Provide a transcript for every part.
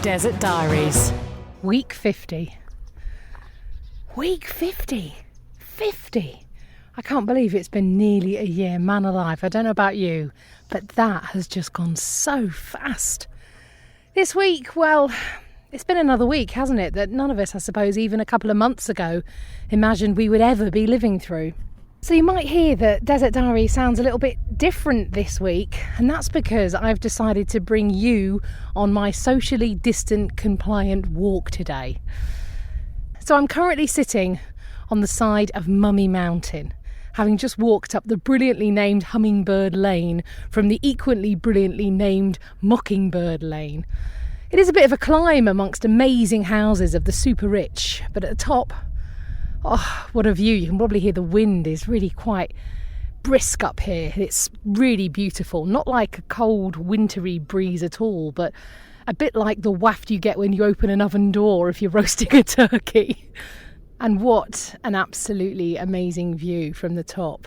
Desert Diaries. Week 50. Week 50. 50. I can't believe it's been nearly a year, man alive. I don't know about you, but that has just gone so fast. This week, well, it's been another week, hasn't it, that none of us, I suppose, even a couple of months ago, imagined we would ever be living through. So you might hear that Desert Diary sounds a little bit different this week, and that's because I've decided to bring you on my socially distant compliant walk today. So I'm currently sitting on the side of Mummy Mountain, having just walked up the brilliantly named Hummingbird Lane from the equally brilliantly named Mockingbird Lane. It is a bit of a climb amongst amazing houses of the super rich, but at the top, oh, what a view. You can probably hear the wind is really quite brisk up here. It's really beautiful. Not like a cold, wintry breeze at all, but a bit like the waft you get when you open an oven door if you're roasting a turkey. And what an absolutely amazing view from the top.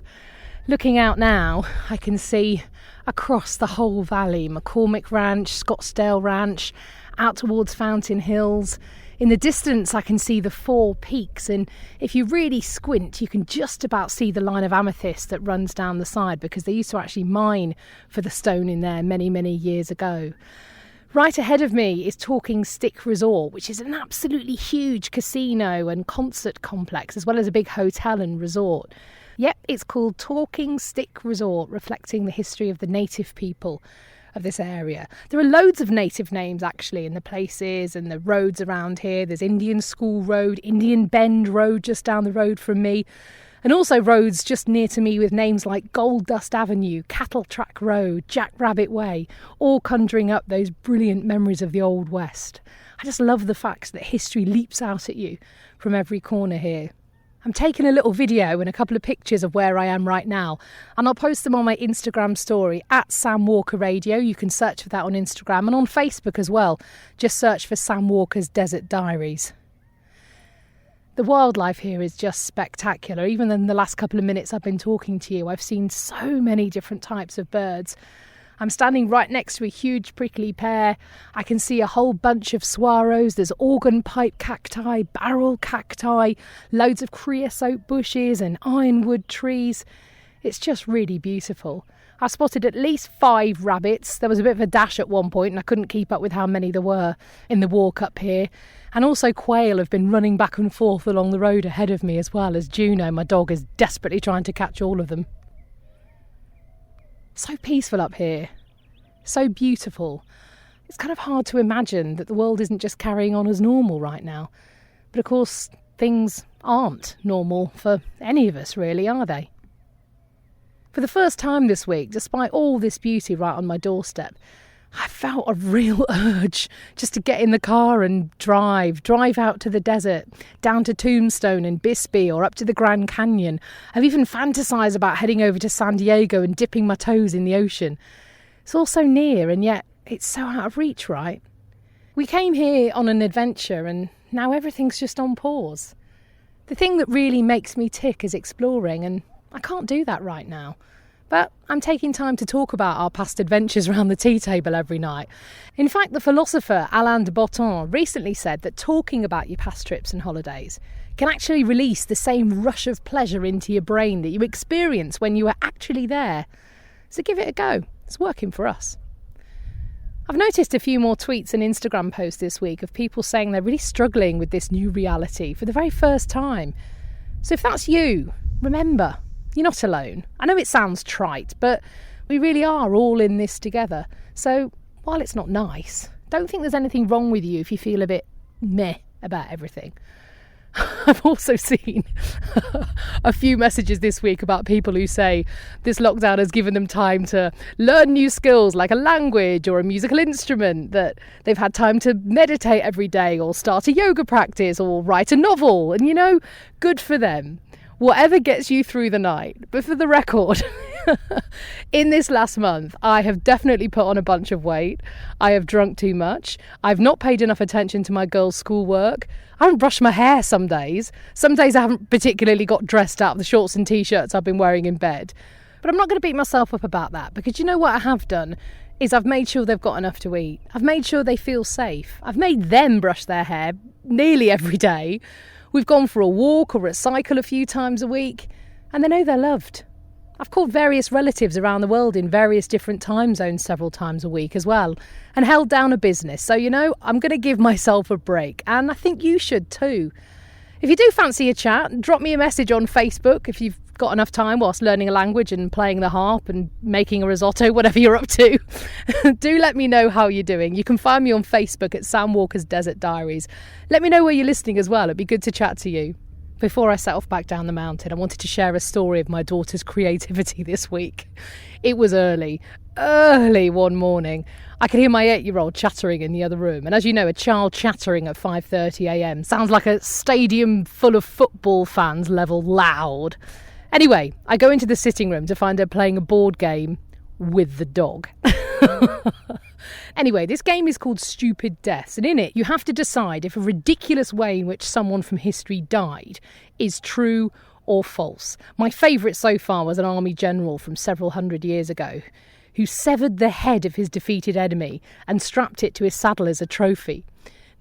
Looking out now, I can see across the whole valley, McCormick Ranch, Scottsdale Ranch, out towards Fountain Hills. In the distance, I can see the four peaks, and if you really squint, you can just about see the line of amethyst that runs down the side, because they used to actually mine for the stone in there many, many years ago. Right ahead of me is Talking Stick Resort, which is an absolutely huge casino and concert complex, as well as a big hotel and resort. Yep, it's called Talking Stick Resort, reflecting the history of the native people of this area. There are loads of native names actually in the places and the roads around here. There's Indian School Road, Indian Bend Road just down the road from me, and also roads just near to me with names like Gold Dust Avenue, Cattle Track Road, Jack Rabbit Way, all conjuring up those brilliant memories of the Old West. I just love the fact that history leaps out at you from every corner here. I'm taking a little video and a couple of pictures of where I am right now, and I'll post them on my Instagram story at Sam Walker Radio. You can search for that on Instagram, and on Facebook as well. Just search for Sam Walker's Desert Diaries. The wildlife here is just spectacular. Even in the last couple of minutes I've been talking to you, I've seen so many different types of birds. I'm standing right next to a huge prickly pear. I can see a whole bunch of swallows. There's organ pipe cacti, barrel cacti, loads of creosote bushes and ironwood trees. It's just really beautiful. I spotted at least 5 rabbits. There was a bit of a dash at one point and I couldn't keep up with how many there were in the walk up here. And also quail have been running back and forth along the road ahead of me, as well as Juno, my dog, is desperately trying to catch all of them. So peaceful up here, so beautiful. It's kind of hard to imagine that the world isn't just carrying on as normal right now. But of course, things aren't normal for any of us really, are they? For the first time this week, despite all this beauty right on my doorstep, I felt a real urge just to get in the car and drive out to the desert, down to Tombstone and Bisbee, or up to the Grand Canyon. I've even fantasised about heading over to San Diego and dipping my toes in the ocean. It's all so near, and yet it's so out of reach, right? We came here on an adventure, and now everything's just on pause. The thing that really makes me tick is exploring, and I can't do that right now. But I'm taking time to talk about our past adventures around the tea table every night. In fact, the philosopher Alain de Botton recently said that talking about your past trips and holidays can actually release the same rush of pleasure into your brain that you experience when you were actually there. So give it a go. It's working for us. I've noticed a few more tweets and Instagram posts this week of people saying they're really struggling with this new reality for the very first time. So if that's you, remember, you're not alone. I know it sounds trite, but we really are all in this together. So while it's not nice, don't think there's anything wrong with you if you feel a bit meh about everything. I've also seen a few messages this week about people who say this lockdown has given them time to learn new skills like a language or a musical instrument, that they've had time to meditate every day or start a yoga practice or write a novel. And, you know, good for them. Whatever gets you through the night. But for the record, in this last month, I have definitely put on a bunch of weight. I have drunk too much. I've not paid enough attention to my girls' schoolwork. I haven't brushed my hair some days. Some days I haven't particularly got dressed out of the shorts and t-shirts I've been wearing in bed. But I'm not going to beat myself up about that, because you know what I have done is I've made sure they've got enough to eat. I've made sure they feel safe. I've made them brush their hair nearly every day. We've gone for a walk or a cycle a few times a week, and they know they're loved. I've called various relatives around the world in various different time zones several times a week as well, and held down a business. So, I'm going to give myself a break, and I think you should too. If you do fancy a chat, drop me a message on Facebook if you've got enough time whilst learning a language and playing the harp and making a risotto, whatever you're up to. Do let me know how you're doing. You can find me on Facebook at Sam Walker's Desert Diaries. Let me know where you're listening as well. It'd be good to chat to you. Before I set off back down the mountain, I wanted to share a story of my daughter's creativity this week. It was early one morning. I could hear my 8-year-old chattering in the other room. And as you know, a child chattering at 5:30 a.m. sounds like a stadium full of football fans level loud. Anyway, I go into the sitting room to find her playing a board game with the dog. Anyway, this game is called Stupid Deaths, and in it you have to decide if a ridiculous way in which someone from history died is true or false. My favourite so far was an army general from several hundred years ago who severed the head of his defeated enemy and strapped it to his saddle as a trophy.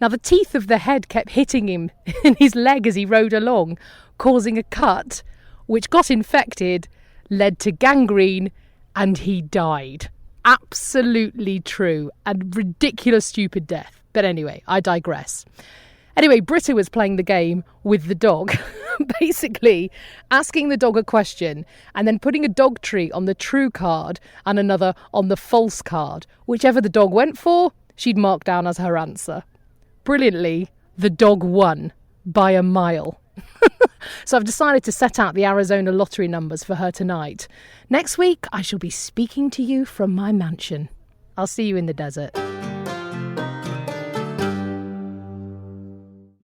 Now, the teeth of the head kept hitting him in his leg as he rode along, causing a cut, which got infected, led to gangrene, and he died. Absolutely true and ridiculous stupid death. But anyway, I digress. Anyway, Britta was playing the game with the dog, basically asking the dog a question and then putting a dog treat on the true card and another on the false card. Whichever the dog went for, she'd mark down as her answer. Brilliantly, the dog won by a mile. So I've decided to set out the Arizona lottery numbers for her tonight. Next week, I shall be speaking to you from my mansion. I'll see you in the desert.